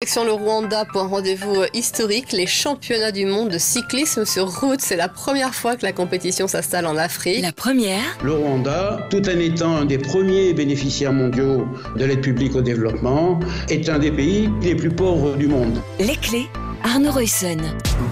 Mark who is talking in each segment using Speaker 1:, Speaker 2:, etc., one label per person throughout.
Speaker 1: Direction le Rwanda pour un rendez-vous historique, les championnats du monde de cyclisme sur route. C'est la première fois que la compétition s'installe en Afrique.
Speaker 2: La première.
Speaker 3: Le Rwanda, tout en étant un des premiers bénéficiaires mondiaux de l'aide publique au développement, est un des pays les plus pauvres du monde.
Speaker 2: Les clés, Arnaud Ruyssen.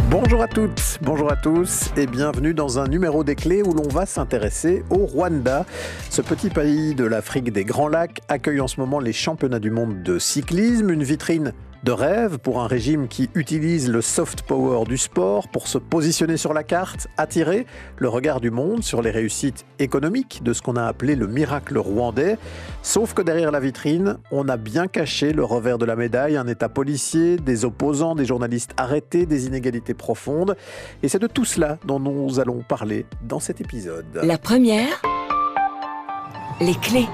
Speaker 4: Bonjour à toutes, bonjour à tous et bienvenue dans un numéro des clés où l'on va s'intéresser au Rwanda. Ce petit pays de l'Afrique des Grands Lacs accueille en ce moment les championnats du monde de cyclisme, une vitrine de rêve pour un régime qui utilise le soft power du sport pour se positionner sur la carte, attirer le regard du monde sur les réussites économiques de ce qu'on a appelé le miracle rwandais. Sauf que derrière la vitrine, on a bien caché le revers de la médaille, un état policier, des opposants, des journalistes arrêtés, des inégalités profondes. Et c'est de tout cela dont nous allons parler dans cet épisode.
Speaker 2: La première, les clés.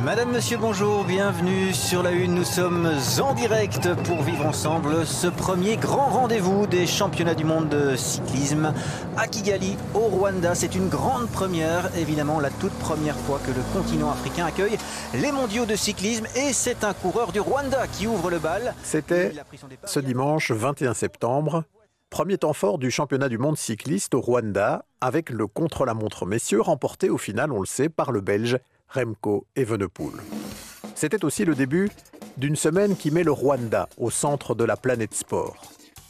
Speaker 5: Madame, monsieur, bonjour, bienvenue sur la Une. Nous sommes en direct pour vivre ensemble ce premier grand rendez-vous des championnats du monde de cyclisme à Kigali, au Rwanda. C'est une grande première, évidemment la toute première fois que le continent africain accueille les mondiaux de cyclisme et c'est un coureur du Rwanda qui ouvre le bal.
Speaker 4: C'était ce dimanche 21 septembre. Premier temps fort du championnat du monde cycliste au Rwanda, avec le contre-la-montre messieurs remporté au final, on le sait, par le Belge Remco Evenepoel. C'était aussi le début d'une semaine qui met le Rwanda au centre de la planète sport.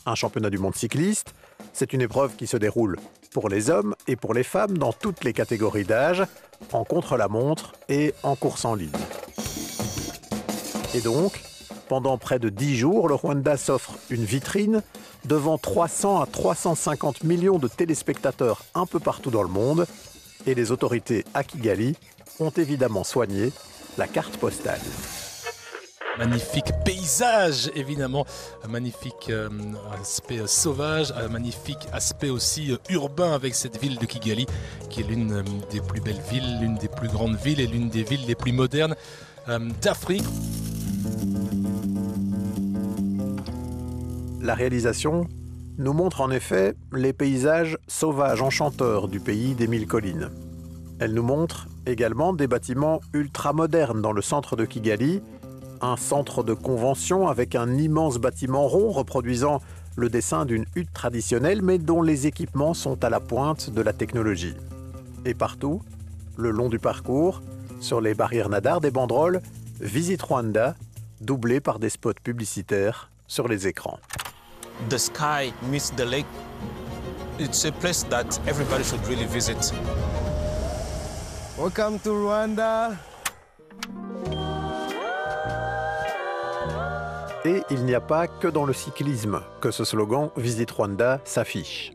Speaker 4: Un championnat du monde cycliste, c'est une épreuve qui se déroule pour les hommes et pour les femmes dans toutes les catégories d'âge, en contre-la-montre et en course en ligne. Et donc, pendant près de 10 jours, le Rwanda s'offre une vitrine devant 300 à 350 millions de téléspectateurs un peu partout dans le monde. Et les autorités à Kigali ont évidemment soigné la carte postale.
Speaker 6: Magnifique paysage, évidemment, un magnifique aspect sauvage, un magnifique aspect aussi urbain avec cette ville de Kigali, qui est l'une des plus belles villes, l'une des plus grandes villes et l'une des villes les plus modernes d'Afrique.
Speaker 4: La réalisation nous montre en effet les paysages sauvages enchanteurs du pays des mille collines. Elle nous montre également des bâtiments ultra-modernes dans le centre de Kigali, un centre de convention avec un immense bâtiment rond reproduisant le dessin d'une hutte traditionnelle mais dont les équipements sont à la pointe de la technologie. Et partout, le long du parcours, sur les barrières nadars, des banderoles « Visite Rwanda » doublées par des spots publicitaires sur les écrans.
Speaker 7: The sky meets the lake. It's a place that everybody should really visit.
Speaker 8: Welcome to Rwanda.
Speaker 4: Et il n'y a pas que dans le cyclisme que ce slogan « Visite Rwanda » s'affiche.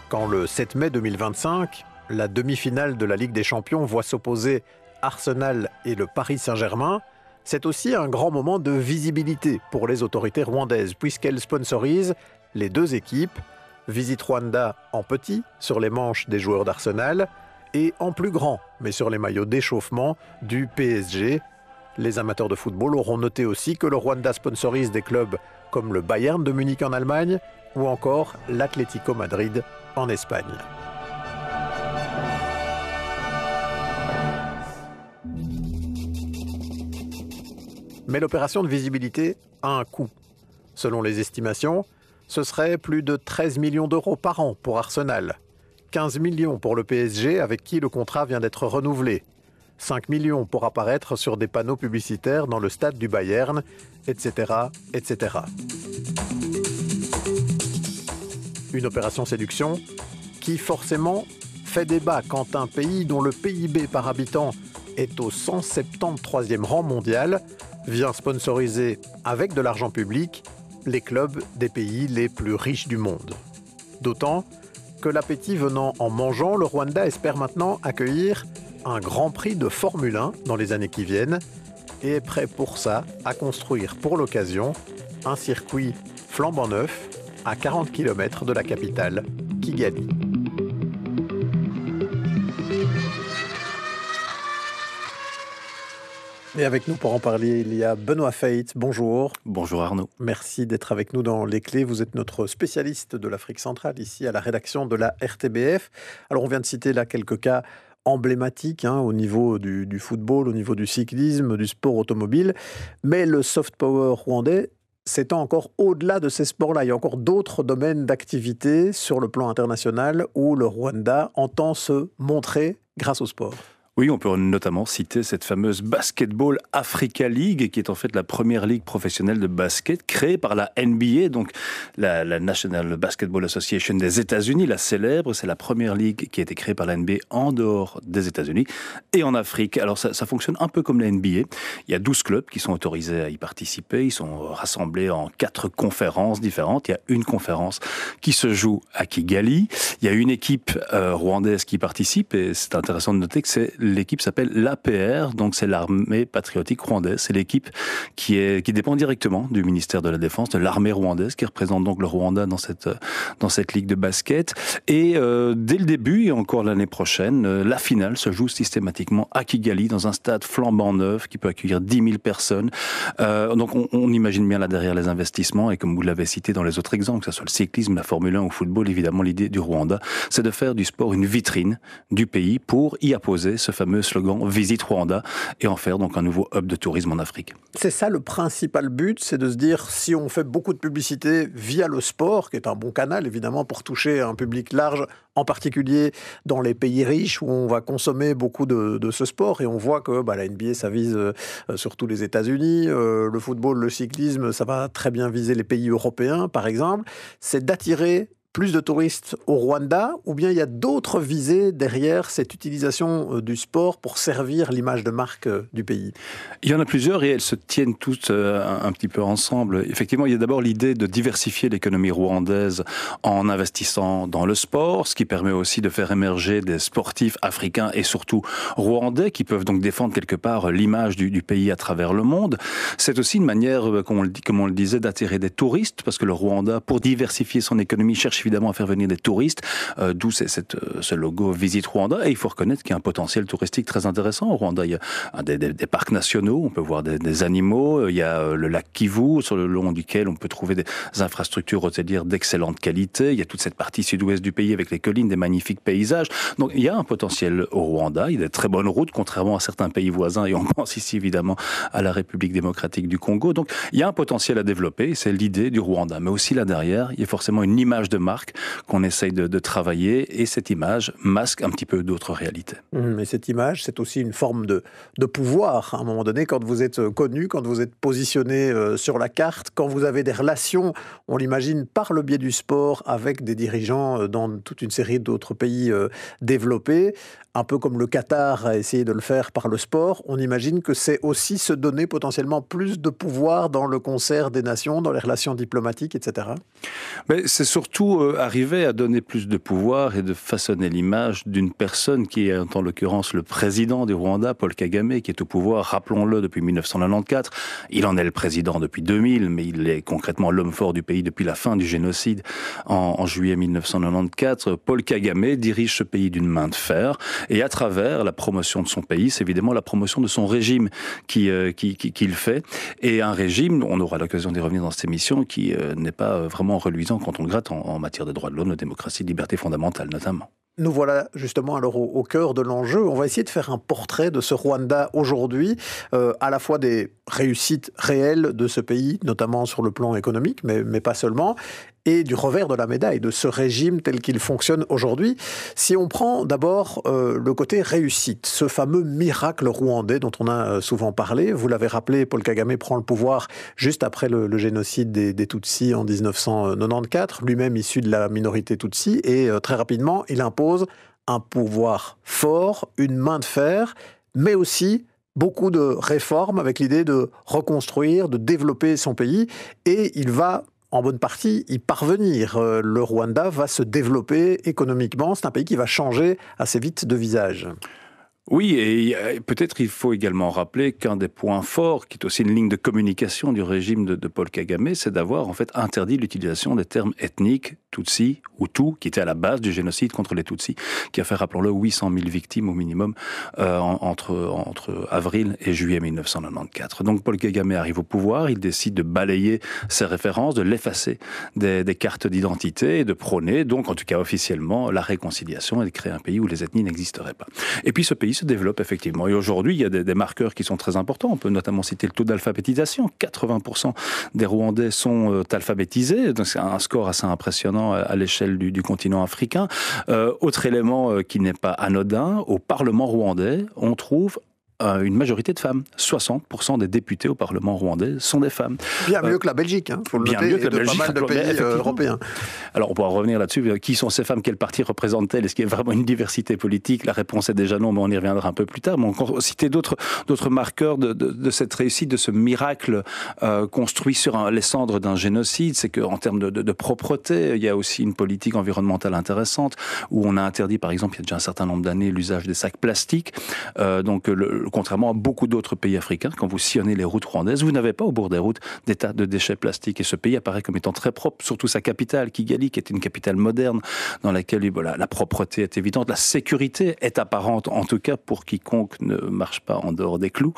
Speaker 4: Quand le 7 mai 2025, la demi-finale de la Ligue des Champions voit s'opposer Arsenal et le Paris Saint-Germain, c'est aussi un grand moment de visibilité pour les autorités rwandaises, puisqu'elles sponsorisent les deux équipes, Visite Rwanda en petit, sur les manches des joueurs d'Arsenal, et en plus grand, mais sur les maillots d'échauffement du PSG. Les amateurs de football auront noté aussi que le Rwanda sponsorise des clubs comme le Bayern de Munich en Allemagne, ou encore l'Atlético Madrid en Espagne. Mais l'opération de visibilité a un coût. Selon les estimations, ce serait plus de 13 millions d'euros par an pour Arsenal, 15 millions pour le PSG avec qui le contrat vient d'être renouvelé, 5 millions pour apparaître sur des panneaux publicitaires dans le stade du Bayern, etc., etc. Une opération séduction qui forcément fait débat quand un pays dont le PIB par habitant est au 173e rang mondial vient sponsoriser avec de l'argent public les clubs des pays les plus riches du monde. D'autant que l'appétit venant en mangeant, le Rwanda espère maintenant accueillir un grand prix de Formule 1 dans les années qui viennent et est prêt pour ça à construire pour l'occasion un circuit flambant neuf à 40 km de la capitale, Kigali. Et avec nous pour en parler, il y a Benoît Feith. Bonjour.
Speaker 9: Bonjour Arnaud.
Speaker 4: Merci d'être avec nous dans Les Clés. Vous êtes notre spécialiste de l'Afrique centrale ici à la rédaction de la RTBF. Alors on vient de citer là quelques cas emblématique au niveau du football, au niveau du cyclisme, du sport automobile. Mais le soft power rwandais s'étend encore au-delà de ces sports-là. Il y a encore d'autres domaines d'activité sur le plan international où le Rwanda entend se montrer grâce au sport.
Speaker 8: Oui, on peut notamment citer cette fameuse Basketball Africa League, qui est en fait la première ligue professionnelle de basket créée par la NBA, donc la National Basketball Association des États-Unis, la célèbre. C'est la première ligue qui a été créée par la NBA en dehors des États-Unis et en Afrique. Alors ça fonctionne un peu comme la NBA. Il y a 12 clubs qui sont autorisés à y participer. Ils sont rassemblés en 4 conférences différentes. Il y a une conférence qui se joue à Kigali. Il y a une équipe rwandaise qui participe, et c'est intéressant de noter que l'équipe s'appelle l'APR, donc c'est l'armée patriotique rwandaise. C'est l'équipe qui dépend directement du ministère de la Défense, de l'armée rwandaise, qui représente donc le Rwanda dans cette ligue de basket. Et dès le début, et encore l'année prochaine, la finale se joue systématiquement à Kigali, dans un stade flambant neuf qui peut accueillir 10 000 personnes. Donc on imagine bien là derrière les investissements, et comme vous l'avez cité dans les autres exemples, que ce soit le cyclisme, la Formule 1 ou le football, évidemment l'idée du Rwanda, c'est de faire du sport une vitrine du pays pour y apposer ce fameux slogan « Visite Rwanda » et en faire donc un nouveau hub de tourisme en Afrique.
Speaker 4: C'est ça le principal but, c'est de se dire, si on fait beaucoup de publicité via le sport, qui est un bon canal évidemment pour toucher un public large, en particulier dans les pays riches où on va consommer beaucoup de ce sport, et on voit que la NBA ça vise surtout les États-Unis, le football, le cyclisme, ça va très bien viser les pays européens par exemple, c'est d'attirer plus de touristes au Rwanda, ou bien il y a d'autres visées derrière cette utilisation du sport pour servir l'image de marque du pays?
Speaker 8: Il y en a plusieurs et elles se tiennent toutes un petit peu ensemble. Effectivement, il y a d'abord l'idée de diversifier l'économie rwandaise en investissant dans le sport, ce qui permet aussi de faire émerger des sportifs africains et surtout rwandais qui peuvent donc défendre quelque part l'image du pays à travers le monde. C'est aussi une manière, comme on le disait, d'attirer des touristes, parce que le Rwanda, pour diversifier son économie, cherche évidemment à faire venir des touristes, d'où ce logo Visite Rwanda. Et il faut reconnaître qu'il y a un potentiel touristique très intéressant au Rwanda. Il y a des parcs nationaux, on peut voir des animaux, il y a le lac Kivu, sur le long duquel on peut trouver des infrastructures hôtelières d'excellente qualité. Il y a toute cette partie sud-ouest du pays avec les collines, des magnifiques paysages. Donc il y a un potentiel au Rwanda. Il y a des très bonnes routes, contrairement à certains pays voisins, et on pense ici évidemment à la République démocratique du Congo. Donc il y a un potentiel à développer, c'est l'idée du Rwanda. Mais aussi là derrière, il y a forcément une image de marque qu'on essaye de travailler, et cette image masque un petit peu d'autres réalités.
Speaker 4: Mais cette image, c'est aussi une forme de pouvoir. À un moment donné, quand vous êtes connu, quand vous êtes positionné sur la carte, quand vous avez des relations, on l'imagine, par le biais du sport, avec des dirigeants dans toute une série d'autres pays développés, un peu comme le Qatar a essayé de le faire par le sport, on imagine que c'est aussi se donner potentiellement plus de pouvoir dans le concert des nations, dans les relations diplomatiques, etc.
Speaker 8: Mais c'est surtout arriver à donner plus de pouvoir et de façonner l'image d'une personne qui est en l'occurrence le président du Rwanda, Paul Kagame, qui est au pouvoir, rappelons-le, depuis 1994. Il en est le président depuis 2000, mais il est concrètement l'homme fort du pays depuis la fin du génocide en juillet 1994. Paul Kagame dirige ce pays d'une main de fer. Et à travers la promotion de son pays, c'est évidemment la promotion de son régime qu'il fait. Et un régime, on aura l'occasion d'y revenir dans cette émission, qui n'est pas vraiment reluisant quand on le gratte en matière de droits de l'homme, de démocratie, de liberté fondamentale notamment.
Speaker 4: Nous voilà justement alors au cœur de l'enjeu. On va essayer de faire un portrait de ce Rwanda aujourd'hui, à la fois des réussites réelles de ce pays, notamment sur le plan économique, mais pas seulement, et du revers de la médaille, de ce régime tel qu'il fonctionne aujourd'hui. Si on prend d'abord le côté réussite, ce fameux miracle rwandais dont on a souvent parlé, vous l'avez rappelé, Paul Kagame prend le pouvoir juste après le génocide des Tutsis en 1994, lui-même issu de la minorité Tutsi, et très rapidement, il impose un pouvoir fort, une main de fer, mais aussi beaucoup de réformes avec l'idée de reconstruire, de développer son pays, et il va en bonne partie y parvenir. Le Rwanda va se développer économiquement. C'est un pays qui va changer assez vite de visage.
Speaker 8: Oui, et peut-être il faut également rappeler qu'un des points forts, qui est aussi une ligne de communication du régime de Paul Kagame, c'est d'avoir en fait interdit l'utilisation des termes ethniques, Tutsi, Hutu, qui était à la base du génocide contre les Tutsis, qui a fait, rappelons-le, 800 000 victimes au minimum entre avril et juillet 1994. Donc Paul Kagame arrive au pouvoir, il décide de balayer ces références, de l'effacer des cartes d'identité et de prôner, donc en tout cas officiellement, la réconciliation et de créer un pays où les ethnies n'existeraient pas. Et puis ce pays se développe effectivement. Et aujourd'hui, il y a des marqueurs qui sont très importants. On peut notamment citer le taux d'alphabétisation. 80% des Rwandais sont alphabétisés. Donc c'est un score assez impressionnant à l'échelle du continent africain. Autre élément qui n'est pas anodin, au Parlement rwandais, on trouve une majorité de femmes. 60% des députés au Parlement rwandais sont des femmes.
Speaker 4: Bien mieux que la Belgique, hein, faut le noter,
Speaker 8: mieux que la
Speaker 4: Belgique, pas mal de pays européens.
Speaker 8: Alors on pourra revenir là-dessus. Qui sont ces femmes? Quel parti représentent-elles? Est-ce qu'il y a vraiment une diversité politique? La réponse est déjà non, mais on y reviendra un peu plus tard. Mais on peut citer d'autres marqueurs de cette réussite, de ce miracle construit sur les cendres d'un génocide. C'est qu'en termes de propreté, il y a aussi une politique environnementale intéressante où on a interdit, par exemple, il y a déjà un certain nombre d'années, l'usage des sacs plastiques. Donc contrairement à beaucoup d'autres pays africains, quand vous sillonnez les routes rwandaises, vous n'avez pas au bord des routes des tas de déchets plastiques. Et ce pays apparaît comme étant très propre, surtout sa capitale, Kigali, qui est une capitale moderne, dans laquelle la propreté est évidente, la sécurité est apparente, en tout cas pour quiconque ne marche pas en dehors des clous.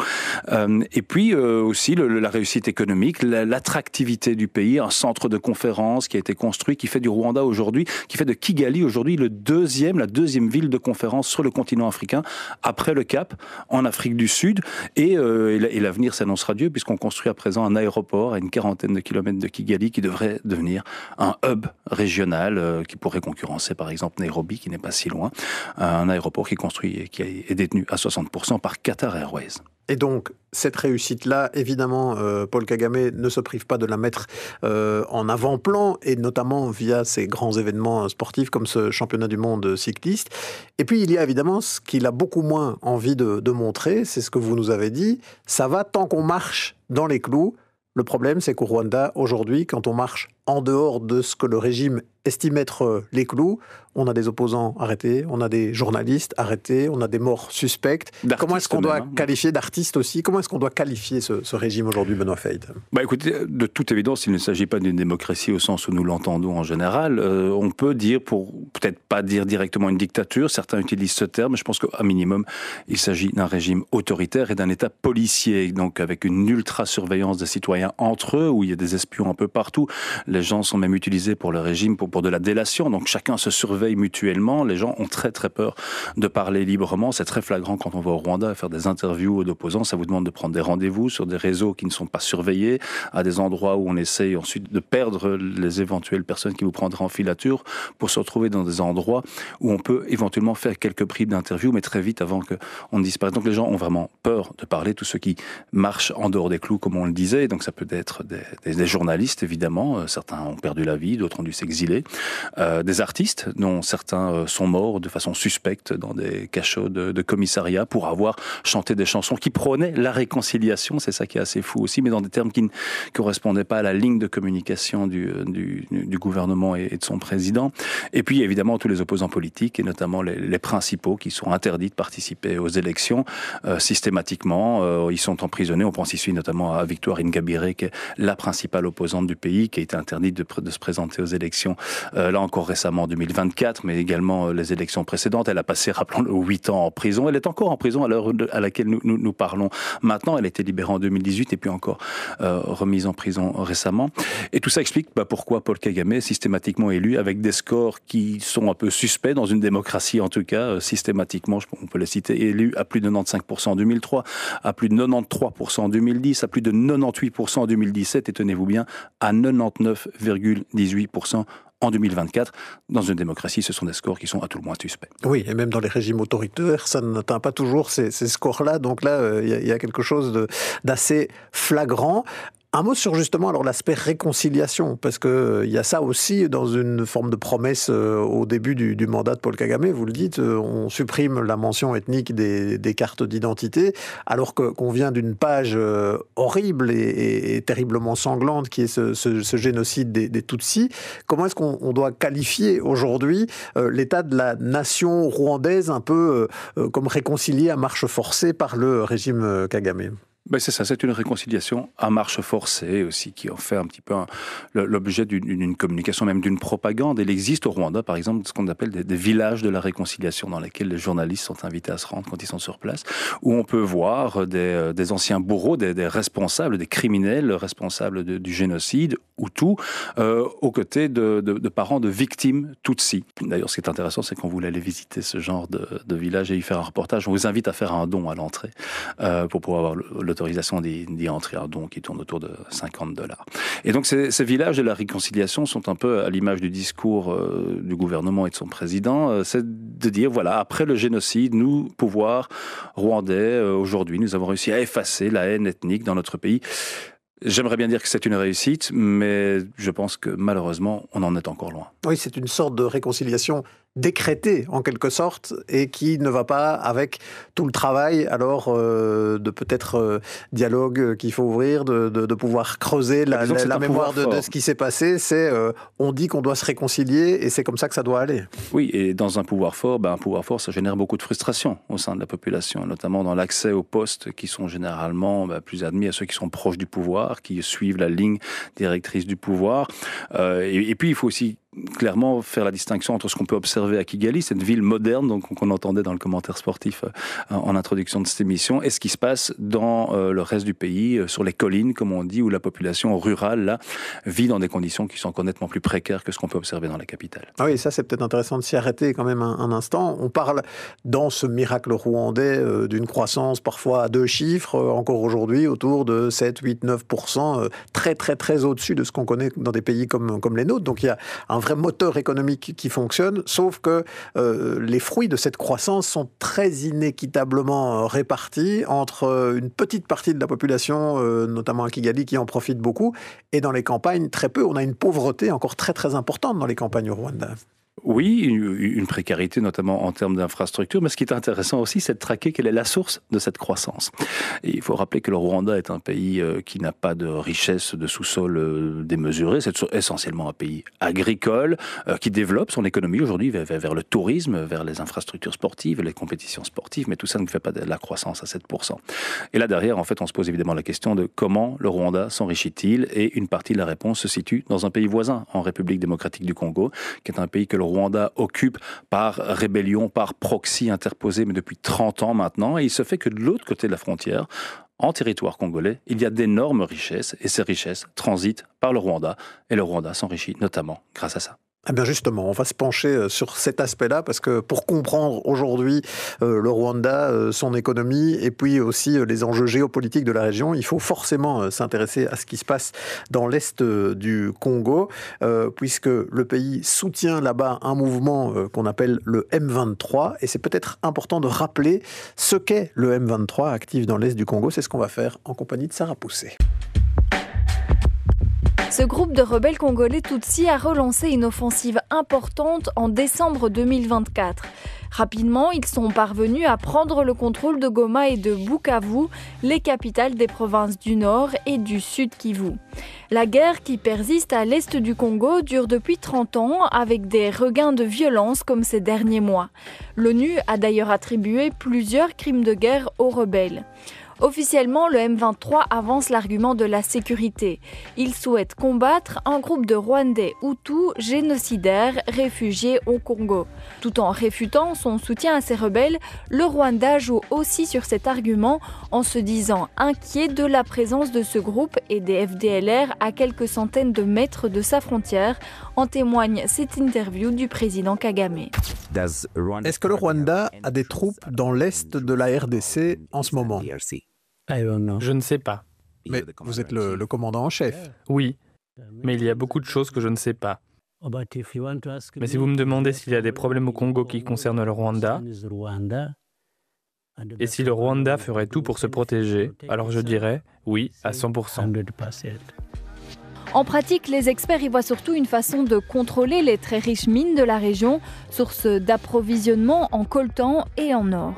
Speaker 8: Et puis aussi la réussite économique, l'attractivité du pays, un centre de conférence qui a été construit, qui fait du Rwanda aujourd'hui, qui fait de Kigali aujourd'hui la deuxième ville de conférence sur le continent africain, après le Cap, en Afrique du Sud, et l'avenir s'annonce radieux puisqu'on construit à présent un aéroport à une quarantaine de kilomètres de Kigali qui devrait devenir un hub régional qui pourrait concurrencer par exemple Nairobi qui n'est pas si loin, un aéroport qui est construit et qui est détenu à 60% par Qatar Airways.
Speaker 4: Et donc, cette réussite-là, évidemment, Paul Kagame ne se prive pas de la mettre en avant-plan, et notamment via ces grands événements sportifs comme ce championnat du monde cycliste. Et puis, il y a évidemment ce qu'il a beaucoup moins envie de montrer, c'est ce que vous nous avez dit, ça va tant qu'on marche dans les clous. Le problème, c'est qu'au Rwanda, aujourd'hui, quand on marche en dehors de ce que le régime estime être les clous, on a des opposants arrêtés, on a des journalistes arrêtés, on a des morts suspectes. Comment est-ce qu'on doit qualifier d'artistes aussi? Comment est-ce qu'on doit qualifier ce régime aujourd'hui, Benoît Feyd?
Speaker 8: Écoutez, de toute évidence, il ne s'agit pas d'une démocratie au sens où nous l'entendons en général. On peut dire, pour peut-être pas dire directement une dictature, certains utilisent ce terme, mais je pense qu'à minimum, il s'agit d'un régime autoritaire et d'un État policier, donc avec une ultra-surveillance des citoyens entre eux, où il y a des espions un peu partout. Les gens sont même utilisés pour le régime, pour de la délation, donc chacun se surveille mutuellement. Les gens ont très très peur de parler librement. C'est très flagrant quand on va au Rwanda faire des interviews d'opposants. Ça vous demande de prendre des rendez-vous sur des réseaux qui ne sont pas surveillés, à des endroits où on essaye ensuite de perdre les éventuelles personnes qui vous prendraient en filature pour se retrouver dans des endroits où on peut éventuellement faire quelques bribes d'interviews, mais très vite avant qu'on ne disparaisse. Donc les gens ont vraiment peur de parler, tous ceux qui marchent en dehors des clous, comme on le disait. Donc ça peut être des journalistes, évidemment. Certains ont perdu la vie, d'autres ont dû s'exiler. Des artistes, dont certains sont morts de façon suspecte dans des cachots de commissariat pour avoir chanté des chansons qui prônaient la réconciliation. C'est ça qui est assez fou aussi, mais dans des termes qui ne correspondaient pas à la ligne de communication du gouvernement et de son président. Et puis évidemment tous les opposants politiques, et notamment les principaux, qui sont interdits de participer aux élections systématiquement. Ils sont emprisonnés. On pense ici notamment à Victoire Ingabire, qui est la principale opposante du pays, qui a été interdite de se présenter aux élections, là encore récemment en 2024, mais également les élections précédentes. Elle a passé, rappelons-le, 8 ans en prison. Elle est encore en prison à l'heure à laquelle nous parlons maintenant. Elle a été libérée en 2018 et puis encore remise en prison récemment. Et tout ça explique pourquoi Paul Kagame est systématiquement élu avec des scores qui sont un peu suspects dans une démocratie, en tout cas, systématiquement, on peut les citer, élu à plus de 95% en 2003, à plus de 93% en 2010, à plus de 98% en 2017, et tenez-vous bien, à 99,18% en 2024. Dans une démocratie, ce sont des scores qui sont à tout le moins suspects.
Speaker 4: Oui, et même dans les régimes autoritaires, ça n'atteint pas toujours ces scores-là. Donc là, il y a quelque chose d'assez flagrant. Un mot sur justement alors l'aspect réconciliation, parce qu'il y a ça aussi dans une forme de promesse au début du mandat de Paul Kagame. Vous le dites, on supprime la mention ethnique des cartes d'identité, alors qu'on vient d'une page horrible et terriblement sanglante qui est ce génocide des Tutsis. Comment est-ce qu'on doit qualifier aujourd'hui l'état de la nation rwandaise un peu comme réconciliée à marche forcée par le régime Kagame?
Speaker 8: Ben c'est ça, c'est une réconciliation à marche forcée aussi, qui en fait un petit peu l'objet d'une communication, même d'une propagande. Il existe au Rwanda, par exemple, ce qu'on appelle des villages de la réconciliation, dans lesquels les journalistes sont invités à se rendre quand ils sont sur place, où on peut voir des anciens bourreaux, des responsables, des criminels responsables du génocide, Hutu, aux côtés de parents de victimes Tutsis. D'ailleurs, ce qui est intéressant, c'est quand vous allez visiter ce genre de village et y faire un reportage, on vous invite à faire un don à l'entrée pour pouvoir avoir l'autorisation d'y entrer, un don qui tourne autour de $50. Et donc ces villages de la réconciliation sont un peu à l'image du discours du gouvernement et de son président, c'est de dire, voilà, après le génocide, nous, pouvoir rwandais, aujourd'hui, nous avons réussi à effacer la haine ethnique dans notre pays. J'aimerais bien dire que c'est une réussite, mais je pense que malheureusement, on en est encore loin.
Speaker 4: Oui, c'est une sorte de réconciliation décrétée en quelque sorte et qui ne va pas avec tout le travail alors de peut-être dialogue qu'il faut ouvrir, de pouvoir creuser la mémoire de ce qui s'est passé. C'est on dit qu'on doit se réconcilier et c'est comme ça que ça doit aller.
Speaker 8: Oui, et dans un pouvoir fort, ça génère beaucoup de frustration au sein de la population, notamment dans l'accès aux postes qui sont généralement plus admis à ceux qui sont proches du pouvoir, qui suivent la ligne directrice du pouvoir. Et puis il faut aussi clairement faire la distinction entre ce qu'on peut observer à Kigali, cette ville moderne donc qu'on entendait dans le commentaire sportif en introduction de cette émission, et ce qui se passe dans le reste du pays, sur les collines, comme on dit, où la population rurale là, vit dans des conditions qui sont nettement plus précaires que ce qu'on peut observer dans la capitale.
Speaker 4: Ah oui, ça c'est peut-être intéressant de s'y arrêter quand même un instant. On parle dans ce miracle rwandais d'une croissance parfois à 2 chiffres, encore aujourd'hui autour de 7, 8, 9%, très très très au-dessus de ce qu'on connaît dans des pays comme les nôtres. Donc il y a un vrai moteur économique qui fonctionne, sauf que les fruits de cette croissance sont très inéquitablement répartis entre une petite partie de la population, notamment à Kigali, qui en profite beaucoup, et dans les campagnes, très peu. On a une pauvreté encore très très importante dans les campagnes au Rwanda.
Speaker 8: Oui, une précarité notamment en termes d'infrastructures, mais ce qui est intéressant aussi, c'est de traquer quelle est la source de cette croissance. Et il faut rappeler que le Rwanda est un pays qui n'a pas de richesse de sous-sol démesurée, c'est essentiellement un pays agricole qui développe son économie aujourd'hui vers le tourisme, vers les infrastructures sportives, les compétitions sportives, mais tout ça ne fait pas de la croissance à 7%. Et là derrière, en fait, on se pose évidemment la question de comment le Rwanda s'enrichit-il, et une partie de la réponse se situe dans un pays voisin, en République démocratique du Congo, qui est un pays que le Rwanda occupe par rébellion, par proxy interposé, mais depuis 30 ans maintenant. Et il se fait que de l'autre côté de la frontière, en territoire congolais, il y a d'énormes richesses, et ces richesses transitent par le Rwanda, et le Rwanda s'enrichit notamment grâce à ça.
Speaker 4: Eh bien justement, on va se pencher sur cet aspect-là, parce que pour comprendre aujourd'hui le Rwanda, son économie, et puis aussi les enjeux géopolitiques de la région, il faut forcément s'intéresser à ce qui se passe dans l'est du Congo, puisque le pays soutient là-bas un mouvement qu'on appelle le M23, et c'est peut-être important de rappeler ce qu'est le M23 actif dans l'est du Congo. C'est ce qu'on va faire en compagnie de Sarah Poussé.
Speaker 9: Ce groupe de rebelles congolais Tutsis a relancé une offensive importante en décembre 2024. Rapidement, ils sont parvenus à prendre le contrôle de Goma et de Bukavu, les capitales des provinces du Nord et du Sud Kivu. La guerre qui persiste à l'est du Congo dure depuis 30 ans avec des regains de violence comme ces derniers mois. L'ONU a d'ailleurs attribué plusieurs crimes de guerre aux rebelles. Officiellement, le M23 avance l'argument de la sécurité. Il souhaite combattre un groupe de Rwandais Hutus génocidaires réfugiés au Congo. Tout en réfutant son soutien à ces rebelles, le Rwanda joue aussi sur cet argument en se disant inquiet de la présence de ce groupe et des FDLR à quelques centaines de mètres de sa frontière, en témoigne cette interview du président Kagame.
Speaker 4: Est-ce que le Rwanda a des troupes dans l'est de la RDC en ce moment ?
Speaker 10: Je ne sais pas.
Speaker 4: Mais vous êtes le commandant en chef.
Speaker 10: Oui, mais il y a beaucoup de choses que je ne sais pas. Mais si vous me demandez s'il y a des problèmes au Congo qui concernent le Rwanda, Et si le Rwanda ferait tout pour se protéger, alors je dirais oui à 100%.
Speaker 9: En pratique, les experts y voient surtout une façon de contrôler les très riches mines de la région, source d'approvisionnement en coltan et en or.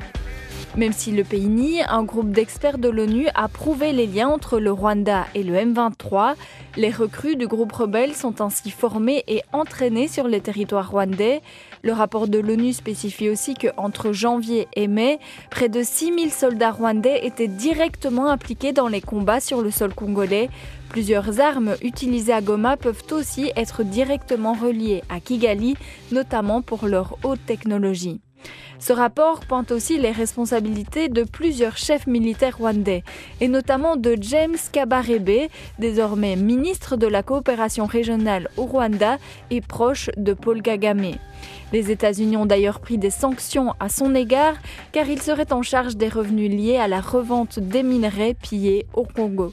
Speaker 9: Même si le pays nie, un groupe d'experts de l'ONU a prouvé les liens entre le Rwanda et le M23. Les recrues du groupe rebelle sont ainsi formées et entraînées sur les territoires rwandais. Le rapport de l'ONU spécifie aussi qu'entre janvier et mai, près de 6000 soldats rwandais étaient directement impliqués dans les combats sur le sol congolais. Plusieurs armes utilisées à Goma peuvent aussi être directement reliées à Kigali, notamment pour leur haute technologie. Ce rapport pointe aussi les responsabilités de plusieurs chefs militaires rwandais, et notamment de James Kabarebe, désormais ministre de la coopération régionale au Rwanda et proche de Paul Kagame. Les États-Unis ont d'ailleurs pris des sanctions à son égard, car il serait en charge des revenus liés à la revente des minerais pillés au Congo.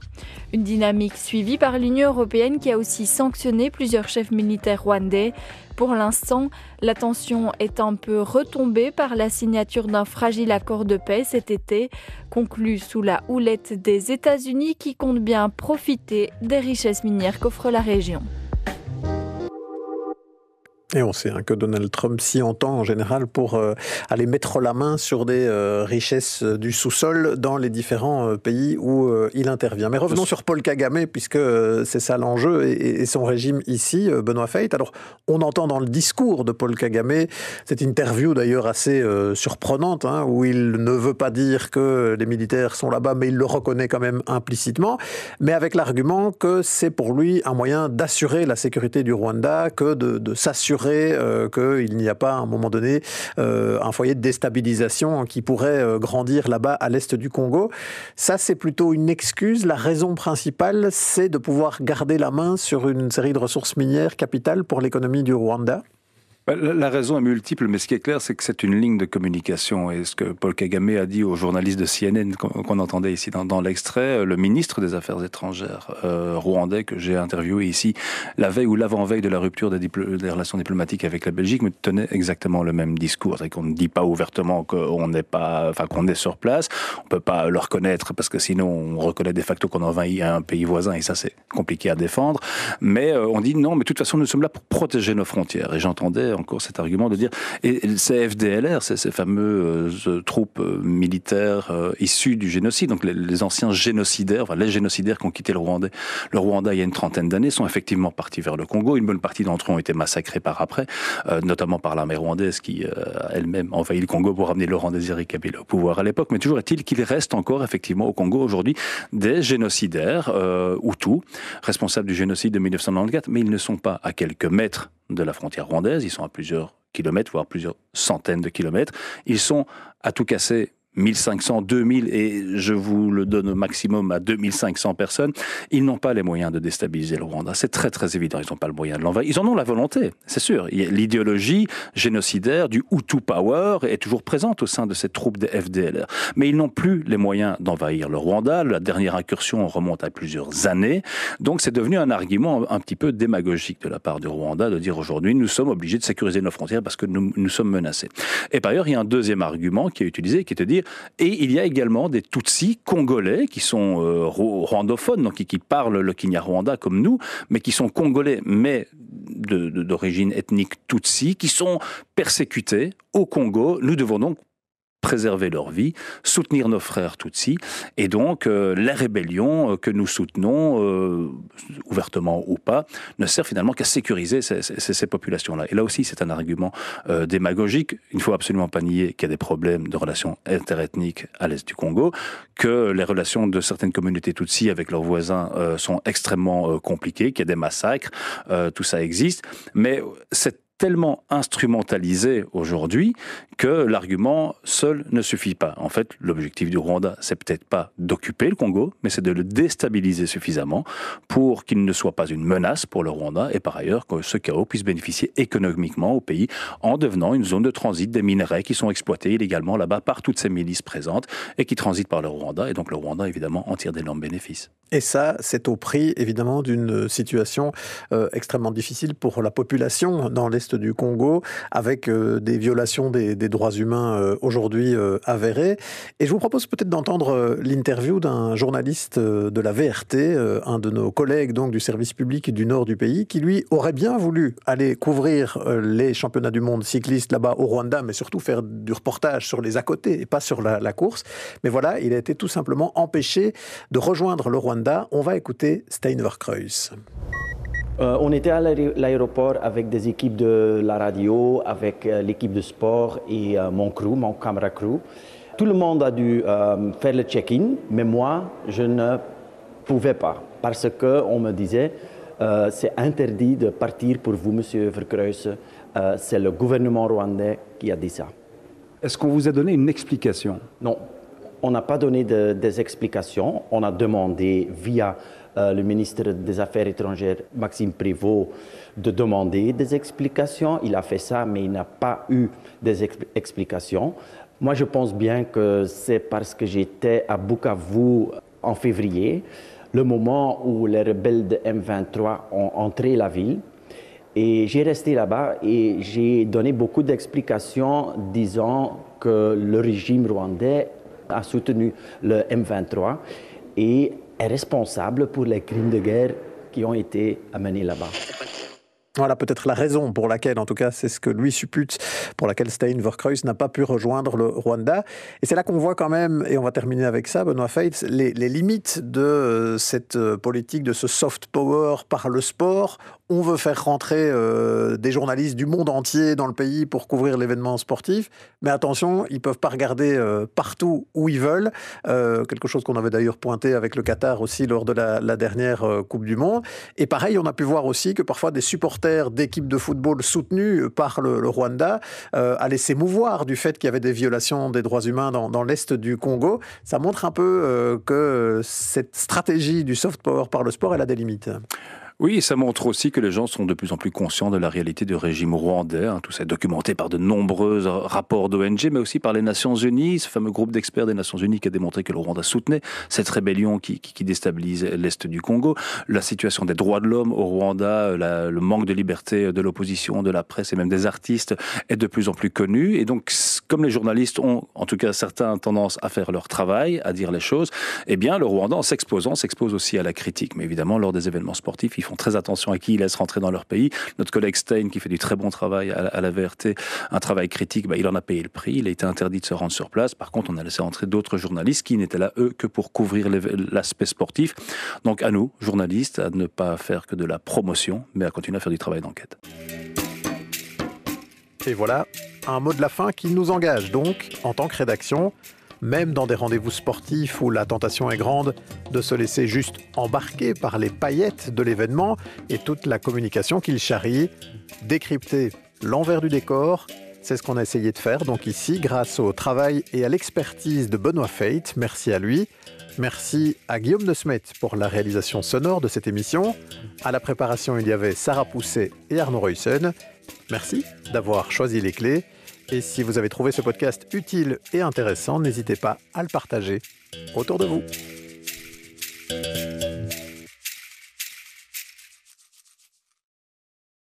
Speaker 9: Une dynamique suivie par l'Union européenne qui a aussi sanctionné plusieurs chefs militaires rwandais. Pour l'instant, la tension est un peu retombée par la signature d'un fragile accord de paix cet été, conclu sous la houlette des États-Unis qui comptent bien profiter des richesses minières qu'offre la région.
Speaker 4: Et on sait que Donald Trump s'y entend en général pour aller mettre la main sur des richesses du sous-sol dans les différents pays où il intervient. Mais revenons sur Paul Kagame, puisque c'est ça l'enjeu, et son régime ici, Benoît Feit. Alors, on entend dans le discours de Paul Kagame, cette interview d'ailleurs assez surprenante, où il ne veut pas dire que les militaires sont là-bas, mais il le reconnaît quand même implicitement, mais avec l'argument que c'est pour lui un moyen d'assurer la sécurité du Rwanda, que de s'assurer qu'il n'y a pas à un moment donné un foyer de déstabilisation qui pourrait grandir là-bas à l'est du Congo. Ça, c'est plutôt une excuse. La raison principale, c'est de pouvoir garder la main sur une série de ressources minières capitales pour l'économie du Rwanda.
Speaker 8: La raison est multiple, mais ce qui est clair, c'est que c'est une ligne de communication. Et ce que Paul Kagame a dit aux journalistes de CNN qu'on entendait ici dans l'extrait, le ministre des Affaires étrangères rwandais que j'ai interviewé ici la veille ou l'avant-veille de la rupture des relations diplomatiques avec la Belgique me tenait exactement le même discours. C'est qu'on ne dit pas ouvertement qu'on est sur place. On peut pas le reconnaître parce que sinon on reconnaît de facto qu'on envahit un pays voisin et ça c'est compliqué à défendre. Mais on dit non, mais de toute façon nous sommes là pour protéger nos frontières. Et j'entendais encore cet argument de dire, et ces FDLR, ces fameuses troupes militaires issues du génocide, donc les anciens génocidaires, les génocidaires qui ont quitté le Rwanda il y a une trentaine d'années, sont effectivement partis vers le Congo. Une bonne partie d'entre eux ont été massacrés par après, notamment par l'armée rwandaise qui elle-même envahit le Congo pour ramener Laurent Désiré Kabila au pouvoir à l'époque. Mais toujours est-il qu'il reste encore effectivement au Congo aujourd'hui des génocidaires Hutus, responsables du génocide de 1994, mais ils ne sont pas à quelques mètres de la frontière rwandaise, ils sont à plusieurs kilomètres, voire plusieurs centaines de kilomètres. Ils sont à tout casser 1500, 2000 et je vous le donne au maximum à 2500 personnes, ils n'ont pas les moyens de déstabiliser le Rwanda. C'est très très évident, ils n'ont pas le moyen de l'envahir. Ils en ont la volonté, c'est sûr. L'idéologie génocidaire du Hutu Power est toujours présente au sein de ces troupes des FDLR. Mais ils n'ont plus les moyens d'envahir le Rwanda. La dernière incursion remonte à plusieurs années. Donc c'est devenu un argument un petit peu démagogique de la part du Rwanda de dire aujourd'hui nous sommes obligés de sécuriser nos frontières parce que nous sommes menacés. Et par ailleurs, il y a un deuxième argument qui est utilisé, qui est de dire et il y a également des Tutsis congolais qui sont rwandophones, donc qui parlent le Kinyarwanda comme nous, mais qui sont congolais, mais d'origine ethnique Tutsi, qui sont persécutés au Congo. Nous devons donc préserver leur vie, soutenir nos frères Tutsis, et donc les rébellions que nous soutenons, ouvertement ou pas, ne servent finalement qu'à sécuriser ces populations-là. Et là aussi, c'est un argument démagogique. Il ne faut absolument pas nier qu'il y a des problèmes de relations interethniques à l'est du Congo, que les relations de certaines communautés Tutsis avec leurs voisins sont extrêmement compliquées, qu'il y a des massacres, tout ça existe, mais c'est tellement instrumentalisé aujourd'hui que l'argument seul ne suffit pas. En fait, l'objectif du Rwanda, c'est peut-être pas d'occuper le Congo, mais c'est de le déstabiliser suffisamment pour qu'il ne soit pas une menace pour le Rwanda et par ailleurs que ce chaos puisse bénéficier économiquement au pays en devenant une zone de transit des minerais qui sont exploités illégalement là-bas par toutes ces milices présentes et qui transitent par le Rwanda et donc le Rwanda évidemment en tire d'énormes bénéfices.
Speaker 4: Et ça, c'est au prix, évidemment, d'une situation extrêmement difficile pour la population dans l'Est du Congo, avec des violations des droits humains aujourd'hui avérées. Et je vous propose peut-être d'entendre l'interview d'un journaliste de la VRT, un de nos collègues donc, du service public du nord du pays, qui, lui, aurait bien voulu aller couvrir les championnats du monde cyclistes là-bas au Rwanda, mais surtout faire du reportage sur les à côté et pas sur la course. Mais voilà, il a été tout simplement empêché de rejoindre le Rwanda. On va écouter Stein Verkruijs.
Speaker 11: On était à l'aéroport avec des équipes de la radio, avec l'équipe de sport et mon camera crew. Tout le monde a dû faire le check-in, mais moi, je ne pouvais pas parce qu'on me disait c'est interdit de partir pour vous, monsieur Verkruijs. C'est le gouvernement rwandais qui a dit ça.
Speaker 12: Est-ce qu'on vous a donné une explication?
Speaker 11: Non. On n'a pas donné des explications. On a demandé via le ministre des Affaires étrangères, Maxime Prévost, de demander des explications. Il a fait ça, mais il n'a pas eu des explications. Moi, je pense bien que c'est parce que j'étais à Bukavu en février, le moment où les rebelles de M23 ont entré la ville. Et j'ai resté là-bas et j'ai donné beaucoup d'explications disant que le régime rwandais a soutenu le M23 et est responsable pour les crimes de guerre qui ont été menés là-bas.
Speaker 4: Voilà peut-être la raison pour laquelle, en tout cas c'est ce que lui suppute, pour laquelle Stein Verkruijs n'a pas pu rejoindre le Rwanda. Et c'est là qu'on voit quand même, et on va terminer avec ça, Benoît Feitz, les limites de cette politique, de ce soft power par le sport. On veut faire rentrer des journalistes du monde entier dans le pays pour couvrir l'événement sportif. Mais attention, ils ne peuvent pas regarder partout où ils veulent. Quelque chose qu'on avait d'ailleurs pointé avec le Qatar aussi lors de la dernière Coupe du Monde. Et pareil, on a pu voir aussi que parfois des supporters d'équipes de football soutenus par le Rwanda allaient s'émouvoir du fait qu'il y avait des violations des droits humains dans l'Est du Congo. Ça montre un peu que cette stratégie du soft power par le sport, elle a des limites.
Speaker 8: Oui, ça montre aussi que les gens sont de plus en plus conscients de la réalité du régime rwandais. Tout ça est documenté par de nombreux rapports d'ONG, mais aussi par les Nations Unies, ce fameux groupe d'experts des Nations Unies qui a démontré que le Rwanda soutenait cette rébellion qui déstabilise l'Est du Congo. La situation des droits de l'homme au Rwanda, le manque de liberté de l'opposition, de la presse et même des artistes est de plus en plus connu. Et donc, comme les journalistes ont, en tout cas certains, tendance à faire leur travail, à dire les choses, eh bien, le Rwanda, en s'exposant, s'expose aussi à la critique. Mais évidemment, lors des événements sportifs, ils font très attention à qui ils laissent rentrer dans leur pays. Notre collègue Stein, qui fait du très bon travail à la VRT, un travail critique, il en a payé le prix. Il a été interdit de se rendre sur place. Par contre, on a laissé rentrer d'autres journalistes qui n'étaient là, eux, que pour couvrir l'aspect sportif. Donc, à nous, journalistes, à ne pas faire que de la promotion, mais à continuer à faire du travail d'enquête.
Speaker 4: Et voilà, un mot de la fin qui nous engage donc, en tant que rédaction, même dans des rendez-vous sportifs où la tentation est grande de se laisser juste embarquer par les paillettes de l'événement et toute la communication qu'il charrie, décrypter l'envers du décor, c'est ce qu'on a essayé de faire donc ici grâce au travail et à l'expertise de Benoît Feitz, merci à lui. Merci à Guillaume de Smet pour la réalisation sonore de cette émission. À la préparation, il y avait Sarah Pousset et Arnaud Ruyssen. Merci d'avoir choisi les clés. Et si vous avez trouvé ce podcast utile et intéressant, n'hésitez pas à le partager autour de vous.